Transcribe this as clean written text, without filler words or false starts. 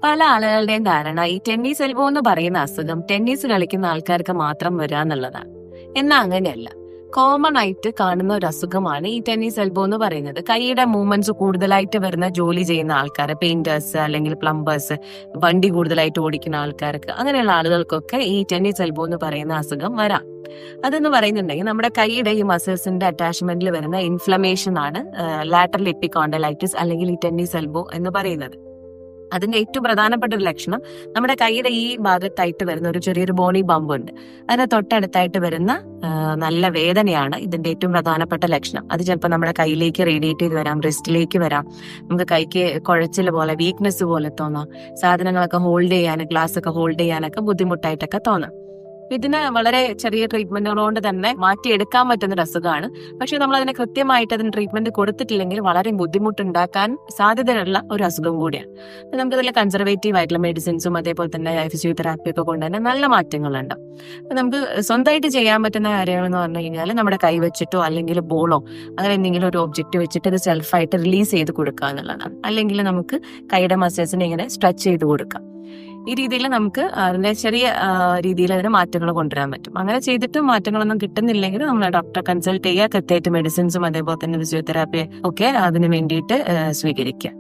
പല ആളുകളുടെയും ധാരണ ഈ ടെന്നീസ് എൽബോ എന്ന് പറയുന്ന അസുഖം ടെന്നീസ് കളിക്കുന്ന ആൾക്കാർക്ക് മാത്രം വരിക എന്നുള്ളതാണ്. എന്നാൽ അങ്ങനെയല്ല. കോമൺ ആയിട്ട് കാണുന്ന ഒരു അസുഖമാണ് ഈ ടെന്നീസ് എൽബോ എന്ന് പറയുന്നത്. കൈയുടെ മൂവ്മെന്റ്സ് കൂടുതലായിട്ട് വരുന്ന ജോലി ചെയ്യുന്ന ആൾക്കാർ, പെയിന്റേഴ്സ് അല്ലെങ്കിൽ പ്ലംബേഴ്സ്, വണ്ടി കൂടുതലായിട്ട് ഓടിക്കുന്ന ആൾക്കാർക്ക്, അങ്ങനെയുള്ള ആളുകൾക്കൊക്കെ ഈ ടെന്നീസ് എൽബോ എന്ന് പറയുന്ന അസുഖം വരാം. അതെന്ന് പറയുന്നുണ്ടെങ്കിൽ നമ്മുടെ കൈയുടെ ഈ മസിൽസിന്റെ അറ്റാച്ച്മെന്റിൽ വരുന്ന ഇൻഫ്ലമേഷൻ ആണ് ലാറ്ററൽ എപ്പിക്കോണ്ടലൈറ്റിസ് അല്ലെങ്കിൽ ഈ ടെന്നീസ് എൽബോ എന്ന് പറയുന്നത്. അതിന്റെ ഏറ്റവും പ്രധാനപ്പെട്ട ഒരു ലക്ഷണം നമ്മുടെ കൈയുടെ ഈ ഭാഗത്തായിട്ട് വരുന്ന ഒരു ചെറിയൊരു ബോണി ബമ്പ് ഉണ്ട്. അതിന് തൊട്ടടുത്തായിട്ട് വരുന്ന നല്ല വേദനയാണ് ഇതിന്റെ ഏറ്റവും പ്രധാനപ്പെട്ട ലക്ഷണം. അത് ചിലപ്പോൾ നമ്മുടെ കൈയിലേക്ക് റേഡിയേറ്റ് ചെയ്ത് വരാം, റിസ്റ്റിലേക്ക് വരാം. നമുക്ക് കൈക്ക് കുഴച്ചിൽ പോലെ, വീക്ക്നെസ് പോലെ തോന്നാം. സാധനങ്ങളൊക്കെ ഹോൾഡ് ചെയ്യാൻ, ഗ്ലാസ് ഒക്കെ ഹോൾഡ് ചെയ്യാനൊക്കെ ബുദ്ധിമുട്ടായിട്ടൊക്കെ തോന്നാം. ഇതിന് വളരെ ചെറിയ ട്രീറ്റ്മെന്റുകളോണ്ട് തന്നെ മാറ്റിയെടുക്കാൻ പറ്റുന്ന ഒരു അസുഖമാണ്. പക്ഷെ നമ്മൾ അതിന് കൃത്യമായിട്ട് അതിന് ട്രീറ്റ്മെന്റ് കൊടുത്തിട്ടില്ലെങ്കിൽ വളരെ ബുദ്ധിമുട്ടുണ്ടാക്കാൻ സാധ്യതയുള്ള ഒരു അസുഖം കൂടിയാണ്. നമുക്കതിൽ കൺസർവേറ്റീവ് ആയിട്ടുള്ള മെഡിസിൻസും അതേപോലെ തന്നെ ഫിസിയോതെറാപ്പി ഒക്കെ കൊണ്ട് തന്നെ നല്ല മാറ്റങ്ങളുണ്ട്. നമുക്ക് സ്വന്തമായിട്ട് ചെയ്യാൻ പറ്റുന്ന കാര്യങ്ങൾ എന്ന് പറഞ്ഞു കഴിഞ്ഞാൽ നമ്മുടെ കൈ വെച്ചിട്ടോ അല്ലെങ്കിൽ ബോളോ അങ്ങനെ എന്തെങ്കിലും ഒരു ഒബ്ജക്റ്റ് വെച്ചിട്ട് ഇത് സെൽഫായിട്ട് റിലീസ് ചെയ്ത് കൊടുക്കുക എന്നുള്ളതാണ്. അല്ലെങ്കിൽ നമുക്ക് കൈയുടെ മസിൽസിനെ ഇങ്ങനെ സ്ട്രെച്ച് ചെയ്ത് കൊടുക്കാം. ഈ രീതിയിൽ നമുക്ക് അതിന്റെ ചെറിയ രീതിയിൽ അതിന് മാറ്റങ്ങൾ കൊണ്ടുവരാൻ പറ്റും. അങ്ങനെ ചെയ്തിട്ട് മാറ്റങ്ങളൊന്നും കിട്ടുന്നില്ലെങ്കിൽ നമ്മൾ ഡോക്ടറെ കൺസൾട്ട് ചെയ്യുക, കൃത്യമായിട്ട് മെഡിസിൻസും അതേപോലെ തന്നെ ഫിസിയോതെറാപ്പി ഒക്കെ അതിന് വേണ്ടിയിട്ട് സ്വീകരിക്കുക.